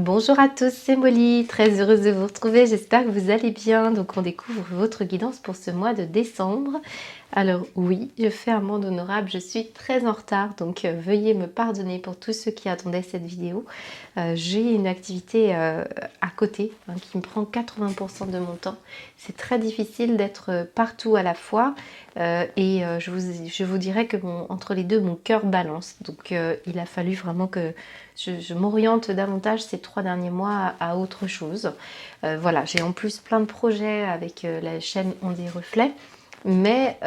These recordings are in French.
Bonjour à tous, c'est Molly, très heureuse de vous retrouver, j'espère que vous allez bien. Donc on découvre votre guidance pour ce mois de décembre. Alors oui, je fais un monde honorable, je suis très en retard, donc veuillez me pardonner pour tous ceux qui attendaient cette vidéo. J'ai une activité à côté qui me prend 80% de mon temps. C'est très difficile d'être partout à la fois je vous dirais que entre les deux, mon cœur balance. Donc il a fallu vraiment que je m'oriente davantage ces 3 derniers mois à autre chose. Voilà, j'ai en plus plein de projets avec la chaîne On des Reflets. Mais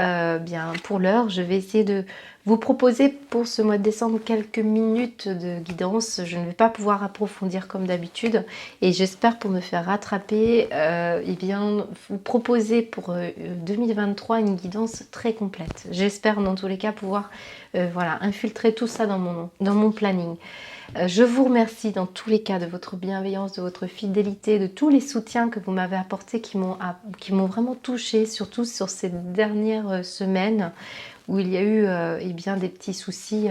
bien pour l'heure, je vais essayer de vous proposer pour ce mois de décembre quelques minutes de guidance. Je ne vais pas pouvoir approfondir comme d'habitude et j'espère pour me faire rattraper, eh bien, vous proposer pour 2023 une guidance très complète. J'espère dans tous les cas pouvoir voilà, infiltrer tout ça dans mon planning. Je vous remercie dans tous les cas de votre bienveillance, de votre fidélité, de tous les soutiens que vous m'avez apportés qui m'ont vraiment touchée, surtout sur ces dernières semaines où il y a eu eh bien, des petits soucis,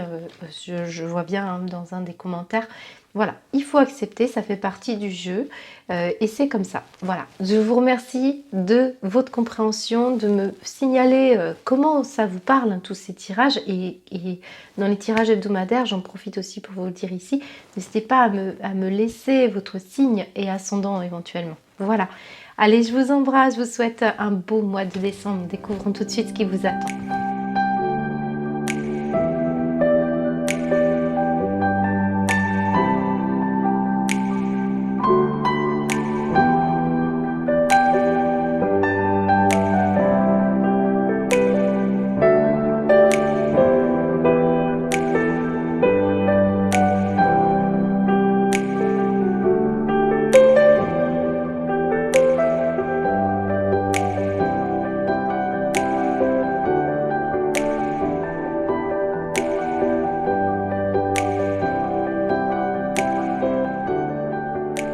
je vois bien dans un des commentaires. Voilà, il faut accepter, ça fait partie du jeu et c'est comme ça. Voilà, je vous remercie de votre compréhension, de me signaler comment ça vous parle, tous ces tirages. Et dans les tirages hebdomadaires, j'en profite aussi pour vous le dire ici, n'hésitez pas à me laisser votre signe et ascendant éventuellement. Voilà, allez, je vous embrasse, je vous souhaite un beau mois de décembre. Découvrons tout de suite ce qui vous attend.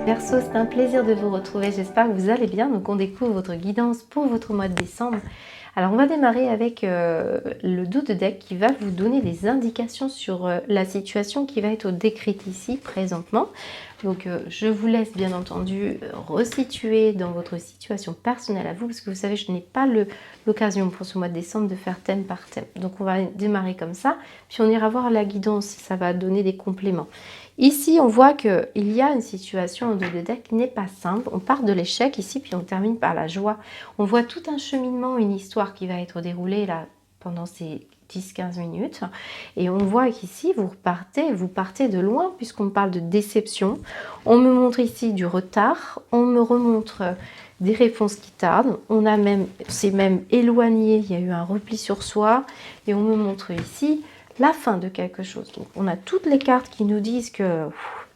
Perso, c'est un plaisir de vous retrouver, j'espère que vous allez bien. Donc on découvre votre guidance pour votre mois de décembre. Alors on va démarrer avec le dos de deck qui va vous donner des indications sur la situation qui va être décrite ici présentement. Donc je vous laisse bien entendu resituer dans votre situation personnelle à vous, parce que vous savez, je n'ai pas l'occasion pour ce mois de décembre de faire thème par thème. Donc on va démarrer comme ça, puis on ira voir la guidance, ça va donner des compléments. Ici, on voit qu'il y a une situation en dos de deck qui n'est pas simple. On part de l'échec ici, puis on termine par la joie. On voit tout un cheminement, une histoire qui va être déroulée là pendant ces 10-15 minutes. Et on voit qu'ici, vous partez de loin, puisqu'on parle de déception. On me montre ici du retard. On me remontre des réponses qui tardent. C'est même éloigné, il y a eu un repli sur soi. Et on me montre ici la fin de quelque chose. Donc, on a toutes les cartes qui nous disent que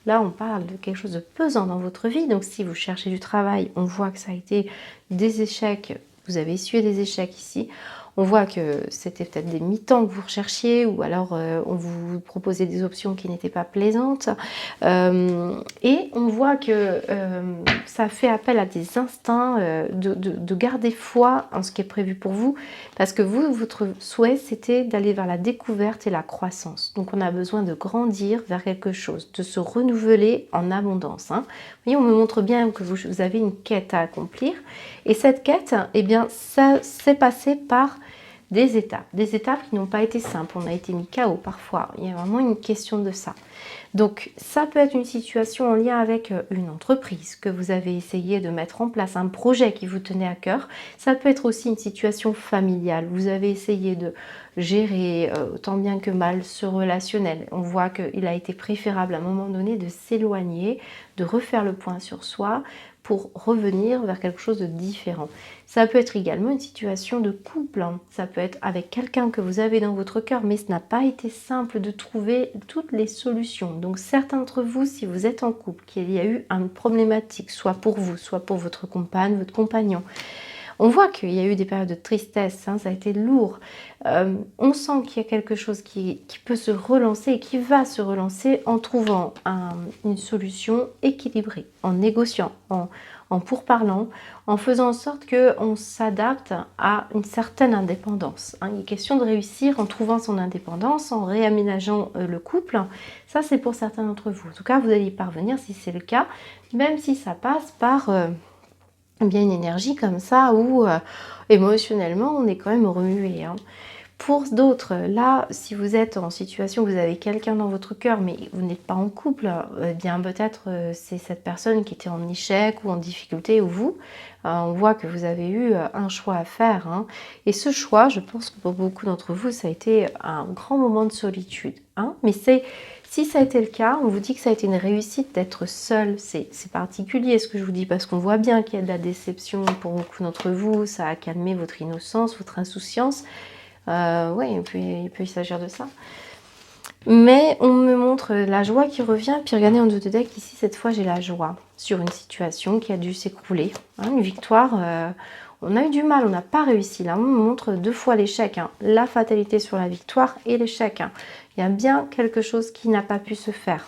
là, on parle de quelque chose de pesant dans votre vie. Donc, si vous cherchez du travail, on voit que ça a été des échecs. Vous avez essuyé des échecs ici. On voit que c'était peut-être des mi-temps que vous recherchiez, ou alors on vous proposait des options qui n'étaient pas plaisantes. Et on voit que ça fait appel à des instincts de garder foi en ce qui est prévu pour vous, parce que vous, votre souhait, c'était d'aller vers la découverte et la croissance. Donc on a besoin de grandir vers quelque chose, de se renouveler en abondance. Vous voyez, on me montre bien que vous avez une quête à accomplir. Et cette quête, eh bien, ça s'est passé par des étapes qui n'ont pas été simples. On a été mis KO parfois. Il y a vraiment une question de ça. Donc, ça peut être une situation en lien avec une entreprise que vous avez essayé de mettre en place, un projet qui vous tenait à cœur. Ça peut être aussi une situation familiale. Vous avez essayé de gérer tant bien que mal ce relationnel. On voit qu'il a été préférable à un moment donné de s'éloigner, de refaire le point sur soi pour revenir vers quelque chose de différent. Ça peut être également une situation de couple. Ça peut être avec quelqu'un que vous avez dans votre cœur, mais ce n'a pas été simple de trouver toutes les solutions. Donc certains d'entre vous, si vous êtes en couple, qu'il y a eu une problématique, soit pour vous, soit pour votre compagne, votre compagnon, On voit qu'il y a eu des périodes de tristesse, hein, ça a été lourd. On sent qu'il y a quelque chose qui peut se relancer et qui va se relancer en trouvant une solution équilibrée, en négociant, en pourparlant, en faisant en sorte qu'on s'adapte à une certaine indépendance. Hein. Il est question de réussir en trouvant son indépendance, en réaménageant le couple. Ça, c'est pour certains d'entre vous. En tout cas, vous allez y parvenir si c'est le cas, même si ça passe par bien une énergie comme ça où émotionnellement, on est quand même remué. Hein. Pour d'autres, là, si vous êtes en situation, vous avez quelqu'un dans votre cœur, mais vous n'êtes pas en couple, eh bien peut-être c'est cette personne qui était en échec ou en difficulté, ou vous. On voit que vous avez eu un choix à faire. Hein. Et ce choix, je pense que pour beaucoup d'entre vous, ça a été un grand moment de solitude. Hein. Mais si ça a été le cas, on vous dit que ça a été une réussite d'être seul. C'est particulier ce que je vous dis, parce qu'on voit bien qu'il y a de la déception pour beaucoup d'entre vous. Ça a calmé votre innocence, votre insouciance. Oui, il peut y s'agir de ça. Mais on me montre la joie qui revient. Puis regardez en dos de deck, ici, cette fois, j'ai la joie sur une situation qui a dû s'écrouler. Hein, une victoire, on a eu du mal, on n'a pas réussi. Là, on me montre 2 fois l'échec. Hein, la fatalité sur la victoire et l'échec. Hein. Il y a bien quelque chose qui n'a pas pu se faire.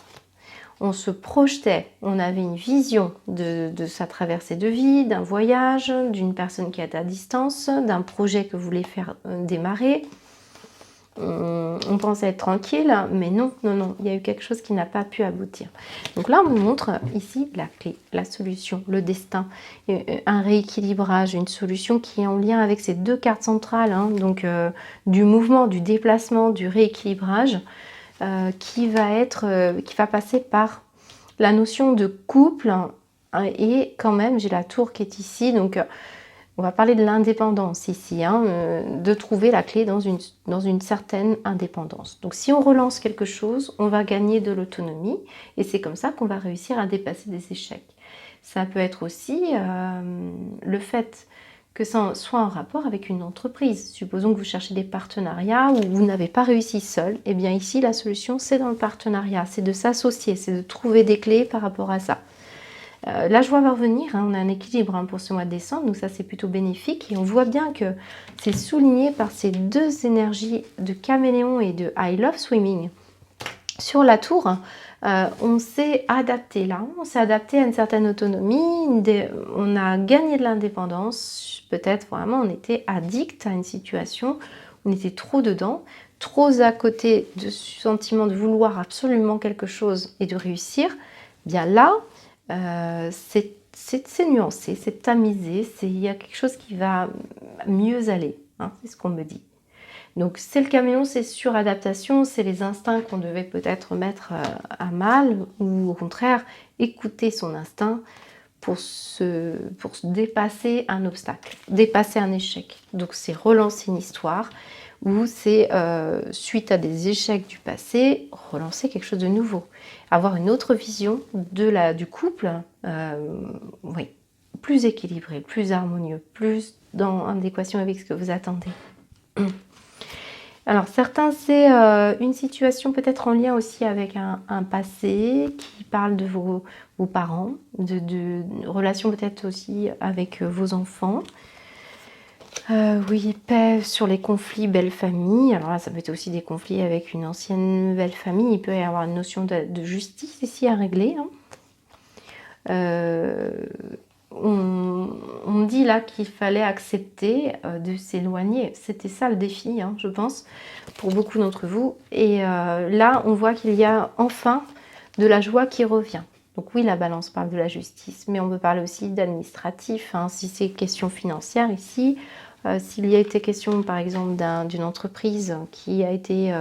On se projetait, on avait une vision de sa traversée de vie, d'un voyage, d'une personne qui est à distance, d'un projet que vous voulez faire démarrer. On pensait être tranquille, mais non, il y a eu quelque chose qui n'a pas pu aboutir. Donc là, on nous montre ici la clé, la solution, le destin, un rééquilibrage, une solution qui est en lien avec ces 2 cartes centrales, hein, donc du mouvement, du déplacement, du rééquilibrage. Qui va passer par la notion de couple, hein, et quand même j'ai la tour qui est ici, donc on va parler de l'indépendance ici, hein, de trouver la clé dans une certaine indépendance. Donc si on relance quelque chose, on va gagner de l'autonomie et c'est comme ça qu'on va réussir à dépasser des échecs. Ça peut être aussi le fait que ça soit en rapport avec une entreprise. Supposons que vous cherchez des partenariats où vous n'avez pas réussi seul. Et bien ici, la solution, c'est dans le partenariat. C'est de s'associer, c'est de trouver des clés par rapport à ça. La joie va revenir, hein, on a un équilibre hein, pour ce mois de décembre, donc ça c'est plutôt bénéfique. Et on voit bien que c'est souligné par ces 2 énergies de caméléon et de I love swimming. Sur la tour, on s'est adapté là, on s'est adapté à une certaine autonomie, on a gagné de l'indépendance, peut-être vraiment on était addict à une situation, on était trop dedans, trop à côté de ce sentiment de vouloir absolument quelque chose et de réussir. Bien là, c'est nuancé, c'est tamisé, il y a quelque chose qui va mieux aller, hein, c'est ce qu'on me dit. Donc c'est le caméléon, c'est suradaptation, c'est les instincts qu'on devait peut-être mettre à mal ou au contraire écouter son instinct pour se dépasser un obstacle, dépasser un échec. Donc c'est relancer une histoire ou c'est suite à des échecs du passé, relancer quelque chose de nouveau. Avoir une autre vision du couple, oui, plus équilibré, plus harmonieux, plus en adéquation avec ce que vous attendez. Alors certains, c'est une situation peut-être en lien aussi avec un passé qui parle de vos parents, de relations peut-être aussi avec vos enfants. Oui, paix sur les conflits belle famille. Alors là, ça peut être aussi des conflits avec une ancienne belle famille. Il peut y avoir une notion de justice ici à régler. Hein. On dit là qu'il fallait accepter de s'éloigner. C'était ça le défi, hein, je pense, pour beaucoup d'entre vous. Et là, on voit qu'il y a enfin de la joie qui revient. Donc oui, la balance parle de la justice, mais on peut parler aussi d'administratif, hein, si c'est question financière ici. S'il y a été question, par exemple, d'une entreprise qui a été...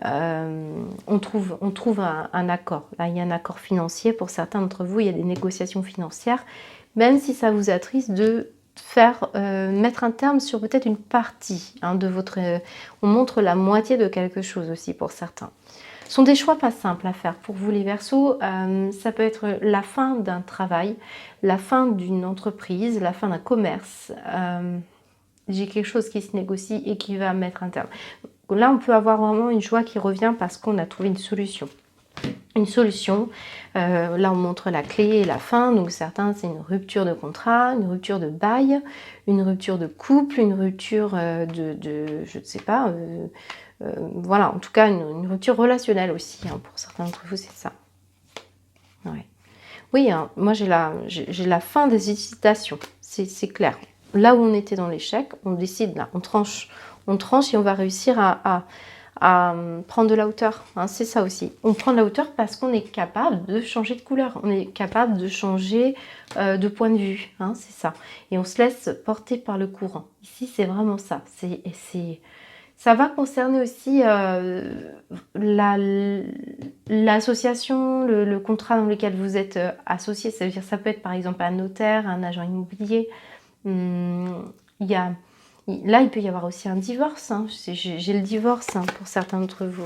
on trouve un accord. Là, il y a un accord financier. Pour certains d'entre vous, il y a des négociations financières. Même si ça vous attriste de mettre un terme sur peut-être une partie hein, de votre... on montre la moitié de quelque chose aussi pour certains. Ce sont des choix pas simples à faire pour vous les Verseaux. Ça peut être la fin d'un travail, la fin d'une entreprise, la fin d'un commerce. J'ai quelque chose qui se négocie et qui va mettre un terme. Là, on peut avoir vraiment une joie qui revient parce qu'on a trouvé une solution. une solution. Là, on montre la clé et la fin. Donc, certains, c'est une rupture de contrat, une rupture de bail, une rupture de couple, une rupture je ne sais pas, voilà, en tout cas, une rupture relationnelle aussi. Hein, pour certains d'entre vous, c'est ça. Ouais. Oui, hein, moi, j'ai la fin des hésitations. C'est clair. Là où on était dans l'échec, on décide, là, on tranche et on va réussir à prendre de la hauteur, hein, c'est ça aussi. On prend de la hauteur parce qu'on est capable de changer de couleur, on est capable de changer de point de vue, hein, c'est ça. Et on se laisse porter par le courant. Ici, c'est vraiment ça. Ça va concerner aussi l'association, le contrat dans lequel vous êtes associé. Ça veut dire, ça peut être par exemple un notaire, un agent immobilier. Là, il peut y avoir aussi un divorce. Hein. J'ai le divorce, hein, pour certains d'entre vous.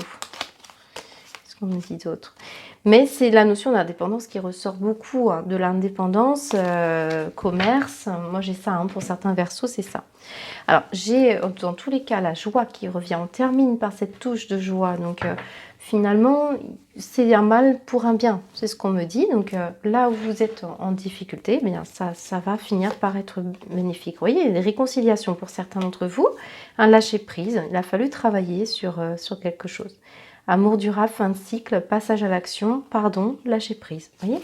Qu'est-ce qu'on me dit d'autre? Mais c'est la notion d'indépendance qui ressort beaucoup, hein, de l'indépendance, commerce. Moi, j'ai ça, hein, pour certains versos, c'est ça. Alors, j'ai dans tous les cas la joie qui revient. On termine par cette touche de joie. Donc, finalement, c'est un mal pour un bien. C'est ce qu'on me dit. Donc, là où vous êtes en difficulté, eh bien, ça va finir par être bénéfique. Vous voyez, des réconciliations pour certains d'entre vous. Un lâcher-prise. Il a fallu travailler sur quelque chose. Amour durable, fin de cycle, passage à l'action, pardon, lâcher-prise. Vous voyez,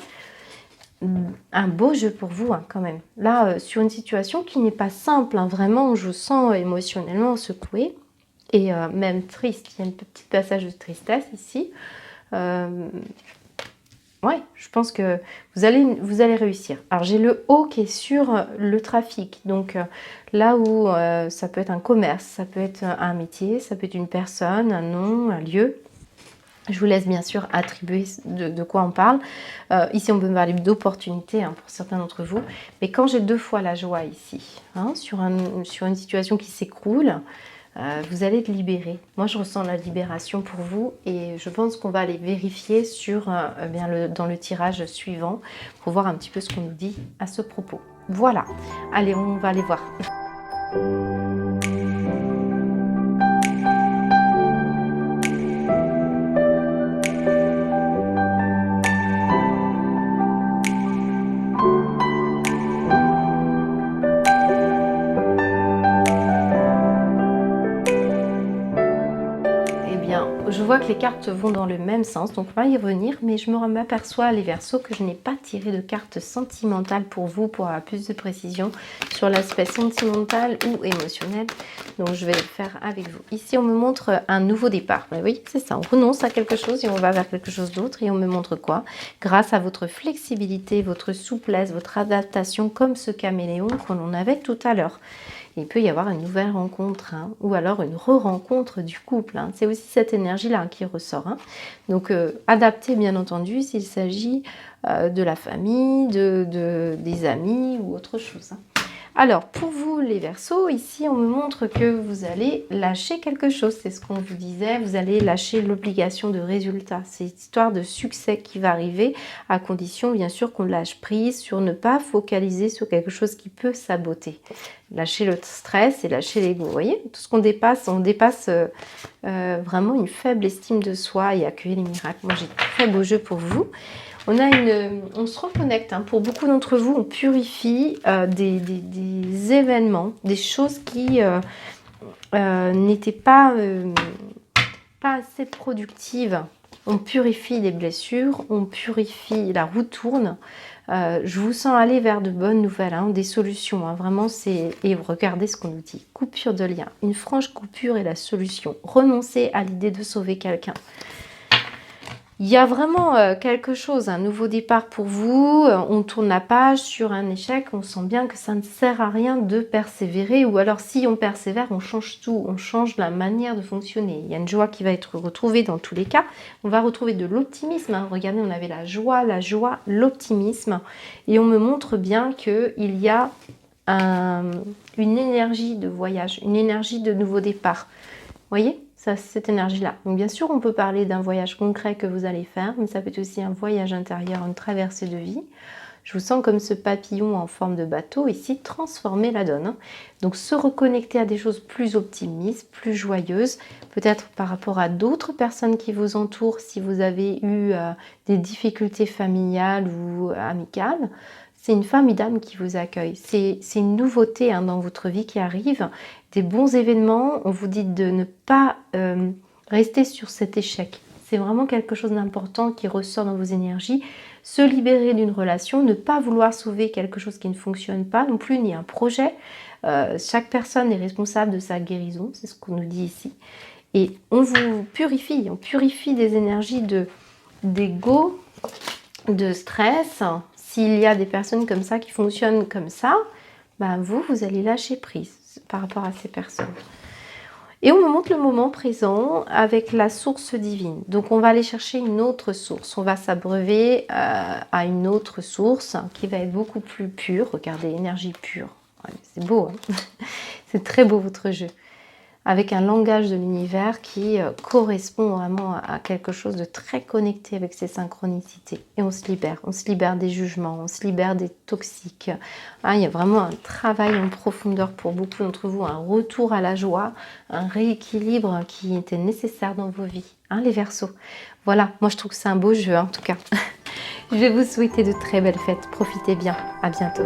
un beau jeu pour vous, hein, quand même. Là, sur une situation qui n'est pas simple, hein, vraiment, je vous sens émotionnellement secouée et même triste. Il y a un petit passage de tristesse ici. Ouais, je pense que vous allez réussir. Alors, j'ai le haut qui est sur le trafic. Donc, là où ça peut être un commerce, ça peut être un métier, ça peut être une personne, un nom, un lieu. Je vous laisse bien sûr attribuer de quoi on parle. Ici, on peut parler d'opportunités, hein, pour certains d'entre vous. Mais quand j'ai 2 fois la joie ici, hein, sur une situation qui s'écroule, vous allez être libéré. Moi, je ressens la libération pour vous et je pense qu'on va aller vérifier dans le tirage suivant pour voir un petit peu ce qu'on nous dit à ce propos. Voilà. Allez, on va aller voir. Je vois que les cartes vont dans le même sens, donc on va y revenir, mais je m'aperçois, les Verseaux, que je n'ai pas tiré de carte sentimentale pour vous, pour avoir plus de précision sur l'aspect sentimental ou émotionnel. Donc je vais le faire avec vous. Ici, on me montre un nouveau départ. Ben oui, c'est ça, on renonce à quelque chose et on va vers quelque chose d'autre. Et on me montre quoi? Grâce à votre flexibilité, votre souplesse, votre adaptation, comme ce caméléon qu'on avait tout à l'heure. Il peut y avoir une nouvelle rencontre, hein, ou alors une re-rencontre du couple. Hein. C'est aussi cette énergie-là qui ressort. Hein. Donc, adapté, bien entendu, s'il s'agit de la famille, des amis ou autre chose. Hein. Alors, pour vous, les Verseaux, ici, on me montre que vous allez lâcher quelque chose. C'est ce qu'on vous disait, vous allez lâcher l'obligation de résultat. C'est l'histoire de succès qui va arriver, à condition, bien sûr, qu'on lâche prise sur ne pas focaliser sur quelque chose qui peut saboter. Lâcher le stress et lâcher l'ego. Vous voyez, tout ce qu'on dépasse, on dépasse vraiment une faible estime de soi et accueillir les miracles. Moi, j'ai de très beaux jeux pour vous. On se reconnecte, hein. Pour beaucoup d'entre vous, on purifie des événements, des choses qui n'étaient pas assez productives. On purifie les blessures, on purifie, la roue tourne. Je vous sens aller vers de bonnes nouvelles, hein, des solutions. Hein, vraiment, et regardez ce qu'on nous dit. Coupure de lien. Une franche coupure est la solution. Renoncer à l'idée de sauver quelqu'un. Il y a vraiment quelque chose, un nouveau départ pour vous. On tourne la page sur un échec. On sent bien que ça ne sert à rien de persévérer. Ou alors, si on persévère, on change tout. On change la manière de fonctionner. Il y a une joie qui va être retrouvée dans tous les cas. On va retrouver de l'optimisme. Hein. Regardez, on avait la joie, l'optimisme. Et on me montre bien qu'il y a une énergie de voyage, une énergie de nouveau départ. Vous voyez ? Cette énergie-là. Donc bien sûr, on peut parler d'un voyage concret que vous allez faire, mais ça peut être aussi un voyage intérieur, une traversée de vie. Je vous sens comme ce papillon en forme de bateau ici, transformer la donne. Hein. Donc se reconnecter à des choses plus optimistes, plus joyeuses, peut-être par rapport à d'autres personnes qui vous entourent, si vous avez eu des difficultés familiales ou amicales. C'est une formidable qui vous accueille. C'est une nouveauté hein, dans votre vie qui arrive, des bons événements. On vous dit de ne pas rester sur cet échec. C'est vraiment quelque chose d'important qui ressort dans vos énergies. Se libérer d'une relation, ne pas vouloir sauver quelque chose qui ne fonctionne pas non plus, ni un projet. Chaque personne est responsable de sa guérison, c'est ce qu'on nous dit ici. Et on vous purifie, on purifie des énergies d'ego, de stress. S'il y a des personnes comme ça qui fonctionnent comme ça, ben vous allez lâcher prise par rapport à ces personnes. Et on me montre le moment présent avec la source divine. Donc on va aller chercher une autre source. On va s'abreuver à une autre source qui va être beaucoup plus pure. Regardez, énergie pure. Ouais, c'est beau, hein. C'est très beau votre jeu. Avec un langage de l'univers qui correspond vraiment à quelque chose de très connecté avec ses synchronicités. Et on se libère des jugements, on se libère des toxiques. Hein, il y a vraiment un travail en profondeur pour beaucoup d'entre vous, un retour à la joie, un rééquilibre qui était nécessaire dans vos vies, hein, les Verseaux. Voilà, moi je trouve que c'est un beau jeu en tout cas. Je vais vous souhaiter de très belles fêtes, profitez bien, à bientôt.